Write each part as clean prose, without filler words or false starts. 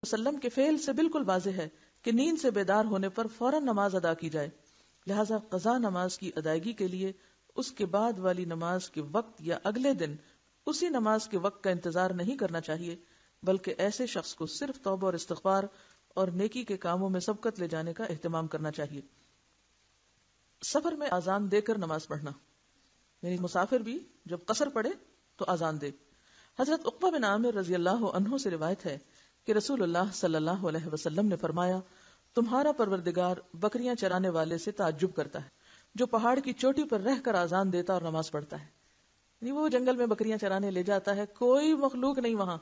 وسلم کے فعل سے بالکل واضح ہے کہ نیند سے بیدار ہونے پر فوراً نماز ادا کی جائے، لہذا قضا نماز کی ادائیگی کے لیے اس کے بعد والی نماز کے وقت یا اگلے دن اسی نماز کے وقت کا انتظار نہیں کرنا چاہیے، بلکہ ایسے شخص کو صرف توبہ اور استغفار اور نیکی کے کاموں میں سبقت لے جانے کا اہتمام کرنا چاہیے۔ سفر میں اذان دے کر نماز پڑھنا، یعنی مسافر بھی جب قصر پڑے تو اذان دے۔ حضرت عقبہ بن عامر رضی اللہ عنہ سے روایت ہے کہ رسول اللہ صلی اللہ علیہ وسلم نے فرمایا، تمہارا پروردگار بکریاں چرانے والے سے تعجب کرتا ہے جو پہاڑ کی چوٹی پر رہ کر اذان دیتا اور نماز پڑھتا ہے۔ یعنی وہ جنگل میں بکریاں چرانے لے جاتا ہے، کوئی مخلوق نہیں وہاں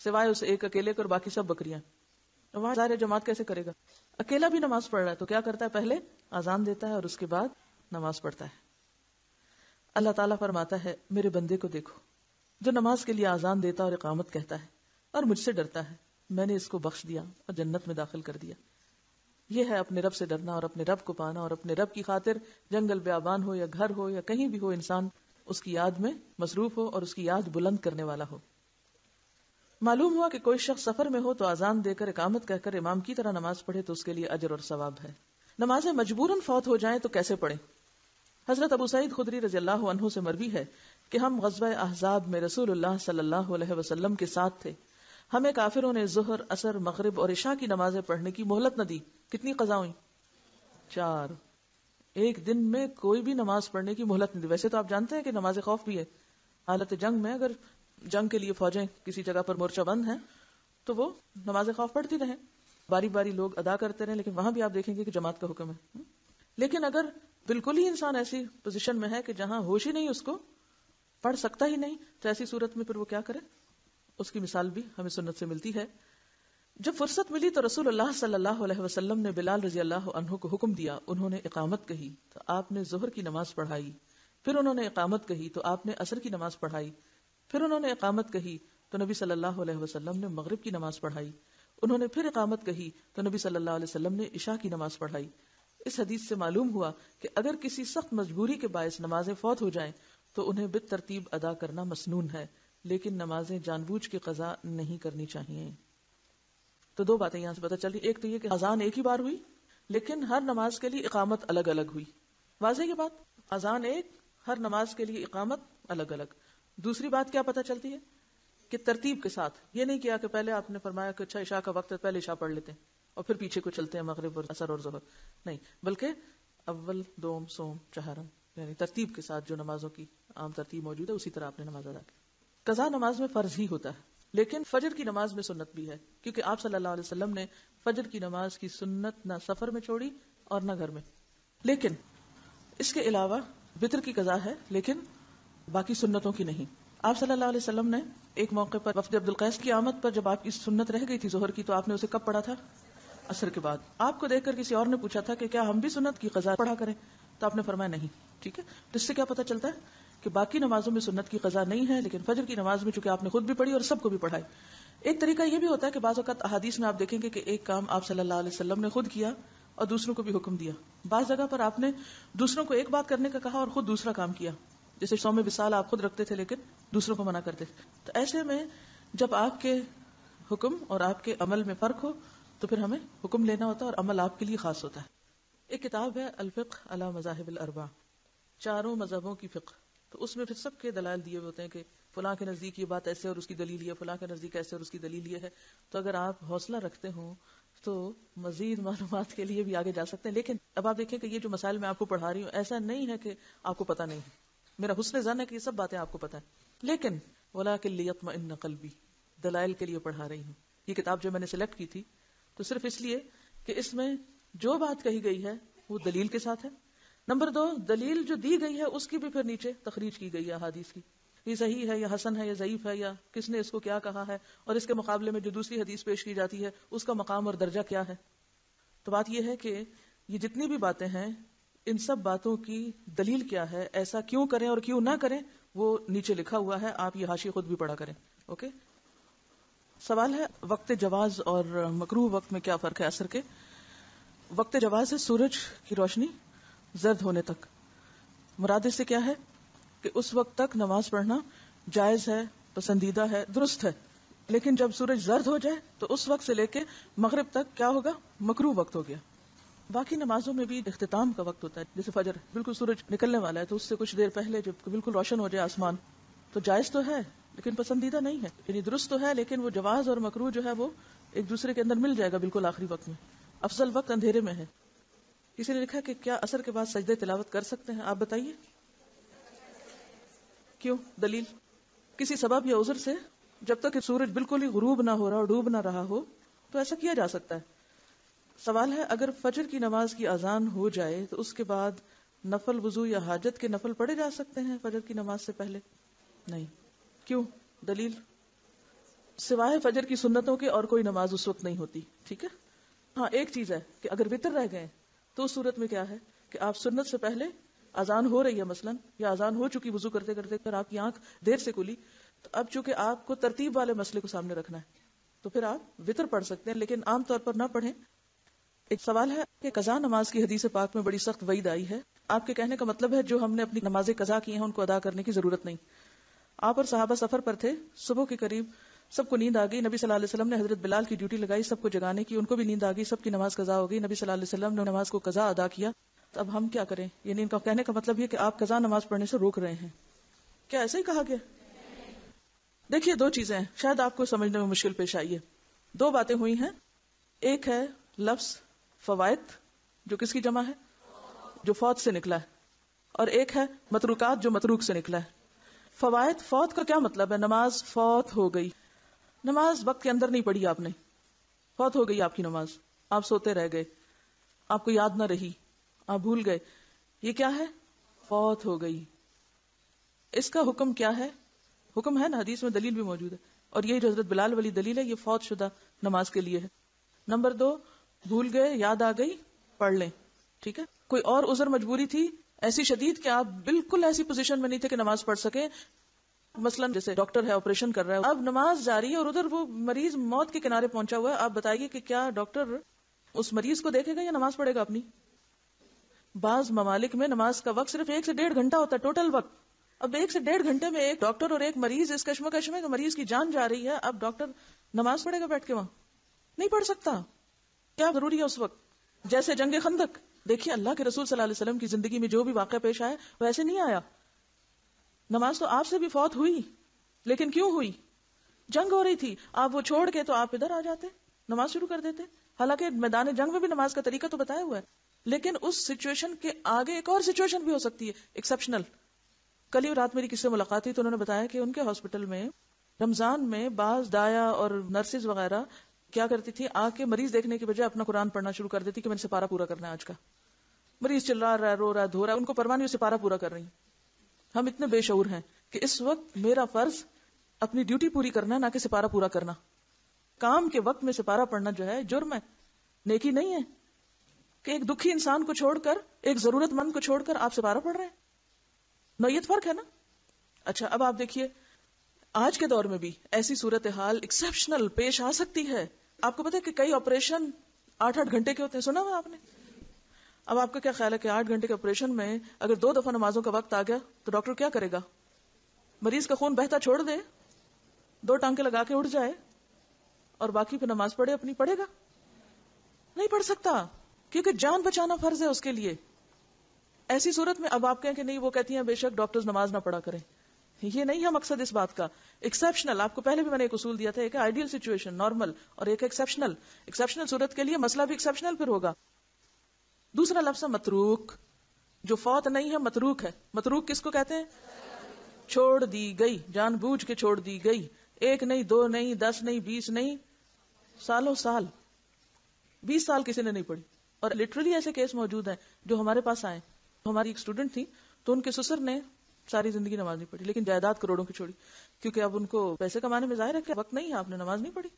سوائے اس ایک اکیلے کو اور باقی سب بکریاں، وہاں ظاہر جماعت کیسے کرے گا؟ اکیلا بھی نماز پڑھ رہا ہے تو کیا کرتا ہے؟ پہلے اذان دیتا ہے اور اس کے بعد نماز پڑھتا ہے۔ اللہ تعالیٰ فرماتا ہے، میرے بندے کو دیکھو جو نماز کے لیے اذان دیتا اور اقامت کہتا ہے اور مجھ سے ڈرتا ہے، میں نے اس کو بخش دیا اور جنت میں داخل کر دیا۔ یہ ہے اپنے رب سے ڈرنا اور اپنے رب کو پانا، اور اپنے رب کی خاطر جنگل بیابان ہو یا گھر ہو یا کہیں بھی ہو، انسان اس کی یاد میں مصروف ہو اور اس کی یاد بلند کرنے والا ہو۔ معلوم ہوا کہ کوئی شخص سفر میں ہو تو اذان دے کر اقامت کہہ کر امام کی طرح نماز پڑھے تو اس کے لیے اجر اور ثواب ہے۔ نمازیں مجبوراً فوت ہو جائیں تو کیسے پڑھیں؟ حضرت ابو سعید خدری رضی اللہ عنہ سے مروی ہے کہ ہم غزوہ احزاب میں رسول اللہ صلی اللہ علیہ وسلم کے ساتھ تھے، ہمیں کافروں نے ظہر، عصر، مغرب اور عشاء کی نمازیں پڑھنے کی مہلت نہ دی۔ کتنی قضا ہوئی؟ 4۔ ایک دن میں کوئی بھی نماز پڑھنے کی مہلت نہیں دی۔ ویسے تو آپ جانتے ہیں کہ نماز خوف بھی ہے، حالت جنگ میں اگر جنگ کے لیے فوجیں کسی جگہ پر مورچہ بند ہیں تو وہ نماز خوف پڑھتی رہیں، باری باری لوگ ادا کرتے رہیں، لیکن وہاں بھی آپ دیکھیں گے کہ جماعت کا حکم ہے۔ لیکن اگر بالکل ہی انسان ایسی پوزیشن میں ہے کہ جہاں ہوش ہی نہیں، اس کو پڑھ سکتا ہی نہیں، تو ایسی صورت میں پھر وہ کیا کرے؟ اس کی مثال بھی ہمیں سنت سے ملتی ہے۔ جب فرصت ملی تو رسول اللہ صلی اللہ علیہ وسلم نے بلال رضی اللہ عنہ کو حکم دیا، انہوں نے اقامت کہی تو آپ نے ظہر کی نماز پڑھائی، پھر انہوں نے اقامت کہی تو آپ نے عصر کی نماز پڑھائی، پھر انہوں نے اقامت کہی تو نبی صلی اللہ علیہ وسلم نے مغرب کی نماز پڑھائی، انہوں نے پھر اقامت کہی تو نبی صلی اللہ علیہ وسلم نے عشاء کی نماز پڑھائی۔ اس حدیث سے معلوم ہوا کہ اگر کسی سخت مجبوری کے باعث نمازیں فوت ہو جائیں تو انہیں بالترتیب ادا کرنا مسنون ہے، لیکن نمازیں جان بوجھ کے قضا نہیں کرنی چاہیے۔ تو دو باتیں یہاں سے پتہ چلی، ایک تو یہ کہ اذان ایک ہی بار ہوئی لیکن ہر نماز کے لیے اقامت الگ الگ ہوئی۔ واضح یہ بات، اذان ایک، ہر نماز کے لیے اقامت الگ الگ۔ دوسری بات کیا پتہ چلتی ہے کہ ترتیب کے ساتھ، یہ نہیں کیا کہ پہلے آپ نے فرمایا کہ اچھا عشاء کا وقت ہے پہلے عشاء پڑھ لیتے ہیں اور پھر پیچھے کو چلتے ہیں مغرب اور عصر اور ظہر، نہیں، بلکہ اول، دوم، سوم، چہارم، یعنی ترتیب کے ساتھ جو نمازوں کی عام ترتیب موجود ہے اسی طرح آپ نے نماز ادا کی۔ قضا نماز میں فرض ہی ہوتا ہے، لیکن فجر کی نماز میں سنت بھی ہے، کیونکہ آپ صلی اللہ علیہ وسلم نے فجر کی نماز کی سنت نہ سفر میں چھوڑی اور نہ گھر میں۔ لیکن اس کے علاوہ وتر کی قضا ہے، لیکن باقی سنتوں کی نہیں۔ آپ صلی اللہ علیہ وسلم نے ایک موقع پر وفد عبد القیس کی آمد پر جب آپ کی سنت رہ گئی تھی ظہر کی، تو آپ نے اسے کب پڑھا تھا؟ عصر کے بعد۔ آپ کو دیکھ کر کسی اور نے پوچھا تھا کہ کیا ہم بھی سنت کی قضا پڑھا کریں، تو آپ نے فرمایا نہیں۔ ٹھیک ہے، تو اس سے کیا پتہ چلتا ہے کہ باقی نمازوں میں سنت کی قضا نہیں ہے، لیکن فجر کی نماز میں چونکہ آپ نے خود بھی پڑھی اور سب کو بھی پڑھائی۔ ایک طریقہ یہ بھی ہوتا ہے کہ بعض اوقات احادیث میں آپ دیکھیں گے کہ ایک کام آپ صلی اللہ علیہ وسلم نے خود کیا اور دوسروں کو بھی حکم دیا، بعض جگہ پر آپ نے دوسروں کو ایک بات کرنے کا کہا اور خود دوسرا کام کیا، جیسے صوم وصال آپ خود رکھتے تھے لیکن دوسروں کو منع کرتے تھے۔ تو ایسے میں جب آپ کے حکم اور آپ کے عمل میں فرق ہو تو پھر ہمیں حکم لینا ہوتا ہے اور عمل آپ کے لیے خاص ہوتا ہے۔ ایک کتاب ہے الفقہ علی مذاہب الاربع، چاروں مذہبوں کی فقہ، تو اس میں پھر سب کے دلائل دیے ہوتے ہیں کہ فلاں کے نزدیک یہ بات ایسے اور اس کی دلیل یہ، فلاں کے نزدیک ایسے اور اس کی دلیل یہ ہے۔ تو اگر آپ حوصلہ رکھتے ہوں تو مزید معلومات کے لیے بھی آگے جا سکتے ہیں۔ لیکن اب آپ دیکھیں کہ یہ جو مسائل میں آپ کو پڑھا رہی ہوں، ایسا نہیں ہے کہ آپ کو پتہ نہیں ہے، میرا حسن ظن ہے کہ یہ سب باتیں آپ کو پتہ ہے، لیکن وَلَٰكِن لِيَطْمَئِنَّ قَلْبِي، دلائل کے لیے پڑھا رہی ہوں۔ یہ کتاب جو میں نے سلیکٹ کی تھی تو صرف اس لیے کہ اس میں جو بات کہی گئی ہے وہ دلیل کے ساتھ ہے۔ نمبر 2، دلیل جو دی گئی ہے اس کی بھی پھر نیچے تخریج کی گئی ہے احادیث کی، یہ صحیح ہے یا حسن ہے یا ضعیف ہے یا کس نے اس کو کیا کہا ہے، اور اس کے مقابلے میں جو دوسری حدیث پیش کی جاتی ہے اس کا مقام اور درجہ کیا ہے۔ تو بات یہ ہے کہ یہ جتنی بھی باتیں ہیں ان سب باتوں کی دلیل کیا ہے، ایسا کیوں کریں اور کیوں نہ کریں، وہ نیچے لکھا ہوا ہے، آپ یہ حاشیے خود بھی پڑھا کریں۔ اوکے، سوال ہے وقت جواز اور مکروہ وقت میں کیا فرق ہے عصر کے؟ وقت جواز ہے سورج کی روشنی زرد ہونے تک، مراد اس سے کیا ہے کہ اس وقت تک نماز پڑھنا جائز ہے، پسندیدہ ہے، درست ہے، لیکن جب سورج زرد ہو جائے تو اس وقت سے لے کے مغرب تک کیا ہوگا؟ مکروہ وقت ہو گیا. باقی نمازوں میں بھی اختتام کا وقت ہوتا ہے، جیسے فجر بالکل سورج نکلنے والا ہے تو اس سے کچھ دیر پہلے جب بالکل روشن ہو جائے آسمان، تو جائز تو ہے لیکن پسندیدہ نہیں ہے، یعنی درست تو ہے لیکن وہ جواز اور مکروہ جو ہے وہ ایک دوسرے کے اندر مل جائے گا بالکل آخری وقت میں. افضل وقت اندھیرے میں ہے. کسی نے لکھا کہ کیا عصر کے بعد سجدے تلاوت کر سکتے ہیں؟ آپ بتائیے. کیوں؟ دلیل؟ کسی سبب یا عذر سے جب تک کہ سورج بالکل ہی غروب نہ ہو رہا اور ڈوب نہ رہا ہو تو ایسا کیا جا سکتا ہے. سوال ہے اگر فجر کی نماز کی اذان ہو جائے تو اس کے بعد نفل وضو یا حاجت کے نفل پڑھے جا سکتے ہیں فجر کی نماز سے پہلے؟ نہیں. کیوں؟ دلیل؟ سوائے فجر کی سنتوں کے اور کوئی نماز اس وقت نہیں ہوتی. ٹھیک ہے. ہاں ایک چیز ہے کہ اگر وتر رہ گئے تو اس صورت میں کیا ہے کہ آپ سنت سے پہلے اذان ہو رہی ہے مثلا یا اذان ہو چکی وضو کرتے کرتے پر آپ کی آنکھ دیر سے کھلی تو اب چونکہ آپ کو ترتیب والے مسئلے کو سامنے رکھنا ہے تو پھر آپ وتر پڑھ سکتے ہیں لیکن عام طور پر نہ پڑھیں. ایک سوال ہے کہ قضا نماز کی حدیث پاک میں بڑی سخت وعید آئی ہے. آپ کے کہنے کا مطلب ہے جو ہم نے اپنی نمازیں قضا کی ہیں ان کو ادا کرنے کی ضرورت نہیں. آپ اور صحابہ سفر پر تھے، صبح کے قریب سب کو نیند آ گئی، نبی صلی اللہ علیہ وسلم نے حضرت بلال کی ڈیوٹی لگائی سب کو جگانے کی، ان کو بھی نیند آ گئی، سب کی نماز قضا ہو گئی، نبی صلی اللہ علیہ وسلم نے نماز کو قضا ادا کیا. تو اب ہم کیا کریں؟ یعنی ان کا کہنے کا مطلب یہ کہ آپ قضا نماز پڑھنے سے روک رہے ہیں. کیا ایسا ہی کہا گیا؟ دیکھیے دو چیزیں ہیں شاید آپ کو سمجھنے میں مشکل پیش آئی ہے. دو باتیں ہوئی ہیں. ایک ہے لفظ فوائد جو کس کی جمع ہے؟ جو فوت سے نکلا ہے، اور ایک ہے متروکات جو متروک سے نکلا ہے. فوائد، فوت کا کیا مطلب ہے؟ نماز فوت ہو گئی، نماز وقت کے اندر نہیں پڑھی آپ نے، فوت ہو گئی آپ کی نماز، آپ سوتے رہ گئے، آپ کو یاد نہ رہی، آپ بھول گئے، یہ کیا ہے؟ فوت ہو گئی. اس کا حکم کیا ہے؟ حکم ہے نا، حدیث میں دلیل بھی موجود ہے، اور یہ جو حضرت بلال والی دلیل ہے یہ فوت شدہ نماز کے لیے ہے. نمبر 2، بھول گئے، یاد آ گئی، پڑھ لیں. ٹھیک ہے. کوئی اور عذر مجبوری تھی ایسی شدید کہ آپ بالکل ایسی پوزیشن میں نہیں تھے کہ نماز پڑھ سکیں، مثلا جیسے ڈاکٹر ہے آپریشن کر رہا ہے، اب نماز جاری ہے اور ادھر وہ مریض موت کے کنارے پہنچا ہوا ہے، آپ بتائیے کہ کیا ڈاکٹر اس مریض کو دیکھے گا یا نماز پڑھے گا اپنی؟ بعض ممالک میں نماز کا وقت صرف 1 سے 1.5 گھنٹہ ہوتا ہے ٹوٹل وقت. اب 1 سے 1.5 گھنٹے میں ایک ڈاکٹر اور ایک مریض اس کشمکش میں کہ مریض کی جان جا رہی ہے، اب ڈاکٹر نماز پڑھے گا بیٹھ کے؟ وہاں نہیں پڑھ سکتا. کیا ضروری ہے اس وقت؟ جیسے جنگ خندق، دیکھیے اللہ کے رسول صلی اللہ علیہ وسلم کی زندگی میں جو بھی واقعہ پیش آیا ویسے نہیں آیا. نماز تو آپ سے بھی فوت ہوئی لیکن کیوں ہوئی؟ جنگ ہو رہی تھی، آپ وہ چھوڑ کے تو آپ ادھر آ جاتے، نماز شروع کر دیتے. حالانکہ میدان جنگ میں بھی نماز کا طریقہ تو بتایا ہوا ہے، لیکن اس سچویشن کے آگے ایک اور سچویشن بھی ہو سکتی ہے ایکسپشنل. کل ہی رات میری کسی سے ملاقات ہوئی تو انہوں نے بتایا کہ ان کے ہاسپٹل میں رمضان میں بعض دایا اور نرسز وغیرہ کیا کرتی تھی، آ کے مریض دیکھنے کے بجائے اپنا قرآن پڑھنا شروع کر دیتی کہ میں نے سپارہ پورا کرنا ہے آج کا. مریض چلا رہا ہے، رو رہا ہے، دھو رہا ہے، ان کو پرواہ نہیں، سپارہ پورا کر رہی. ہم اتنے بے شعور ہیں کہ اس وقت میرا فرض اپنی ڈیوٹی پوری کرنا ہے نہ کہ سپارہ پورا کرنا. کام کے وقت میں سپارہ پڑھنا جو ہے جرم ہے، نیکی نہیں ہے. کہ ایک دکھی انسان کو چھوڑ کر، ایک ضرورت مند کو چھوڑ کر آپ سپارہ پڑھ رہے ہیں، نوعیت فرق ہے نا. اچھا اب آپ دیکھیے آج کے دور میں بھی ایسی صورتحال ایکسیپشنل پیش آ سکتی ہے. آپ کو پتا ہے کہ کئی آپریشن 8-8 گھنٹے کے ہوتے ہیں، سنا ہوا آپ نے؟ اب آپ کا کیا خیال ہے کہ 8 گھنٹے کے آپریشن میں اگر 2 دفعہ نمازوں کا وقت آ گیا تو ڈاکٹر کیا کرے گا؟ مریض کا خون بہتا چھوڑ دے، 2 ٹانکے لگا کے اڑ جائے اور باقی پہ نماز پڑھے اپنی؟ پڑھے گا؟ نہیں پڑھ سکتا، کیونکہ جان بچانا فرض ہے اس کے لیے. ایسی صورت میں اب آپ کہیں کہ نہیں، وہ کہتی ہیں بے شک ڈاکٹرز نماز نہ پڑھا کریں، یہ نہیں ہے مقصد اس بات کا. ایکسیپشنل، آپ کو پہلے بھی میں نے ایک اصول دیا تھا، ایک آئیڈیل سچویشن نارمل اور ایک ایکسیپشنل. ایکسیپشنل صورت کے لیے مسئلہ بھی ایکسیپشنل پھر ہوگا. دوسرا لفظ ہے متروک، جو فوت نہیں ہے متروک ہے. متروک کس کو کہتے ہیں؟ چھوڑ دی گئی، جان بوجھ کے چھوڑ دی گئی. 1 نہیں، 2 نہیں، 10 نہیں، 20 نہیں، سالوں سال، 20 سال کسی نے نہیں پڑھی. اور لٹرلی ایسے کیس موجود ہیں جو ہمارے پاس آئے. ہماری ایک اسٹوڈنٹ تھی تو ان کے سسر نے ساری زندگی نماز نہیں پڑھی لیکن جائیداد کروڑوں کی چھوڑی، کیونکہ اب ان کو پیسے کمانے میں ظاہر ہے کہ وقت نہیں ہے، آپ نے نماز نہیں پڑھی.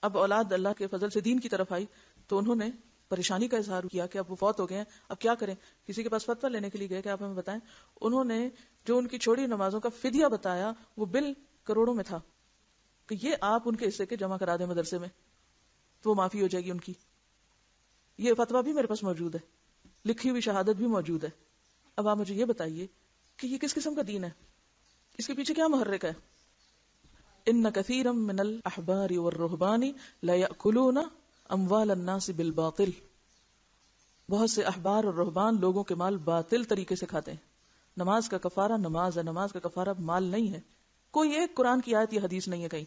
اب اولاد اللہ کے فضل سے دین کی طرف آئی تو انہوں نے پریشانی کا اظہار کیا کہ اب وہ فوت ہو گئے ہیں، اب کیا کریں. کسی کے پاس فتویٰ لینے کے لیے گئے کہ آپ ہمیں بتائیں. انہوں نے جو ان کی چھوڑی نمازوں کا فدیہ بتایا وہ بل کروڑوں میں تھا کہ یہ آپ ان کے حصے کے جمع کرا دیں مدرسے میں تو وہ معافی ہو جائے گی ان کی. یہ فتویٰ بھی میرے پاس موجود ہے، لکھی ہوئی شہادت بھی موجود ہے. اب آپ مجھے یہ بتائیے کہ یہ کس قسم کا دین ہے؟ اس کے پیچھے کیا محرک ہے؟ ان کثیرا من الاحبار والرہبان لیأکلون اموال الناس بالباطل. بہت سے احبار اور رہبان لوگوں کے مال باطل طریقے سے کھاتے ہیں. نماز کا کفارہ نماز ہے، نماز کا کفارہ مال نہیں ہے. کوئی ایک قرآن کی آیت یا حدیث نہیں ہے کہیں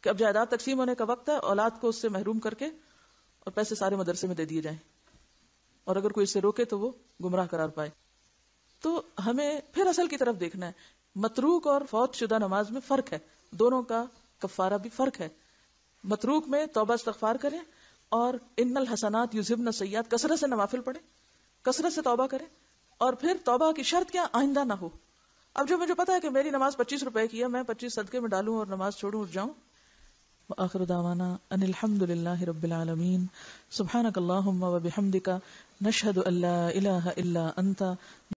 کہ اب جائیداد تقسیم ہونے کا وقت ہے، اولاد کو اس سے محروم کر کے اور پیسے سارے مدرسے میں دے دیے جائیں، اور اگر کوئی اس سے روکے تو وہ گمراہ قرار پائے. تو ہمیں پھر اصل کی طرف دیکھنا ہے. متروک اور فوت شدہ نماز میں فرق ہے، دونوں کا کفارہ بھی فرق ہے. متروک میں توبہ استغفار کریں، اور ان الحسنات یذہبن السیئات کثرت سے نوافل پڑھیں، کثرت سے توبہ کریں. اور پھر توبہ کی شرط کیا؟ آئندہ نہ ہو. اب جو مجھے پتا ہے کہ میری نماز 25 روپے کی ہے، میں 25 صدقے میں ڈالوں اور نماز چھوڑوں اور جاؤں. وآخر دعوانا ان الحمد للہ رب العالمین. سبحانک اللہم وبحمدک، نشہد ان لا الہ الا انت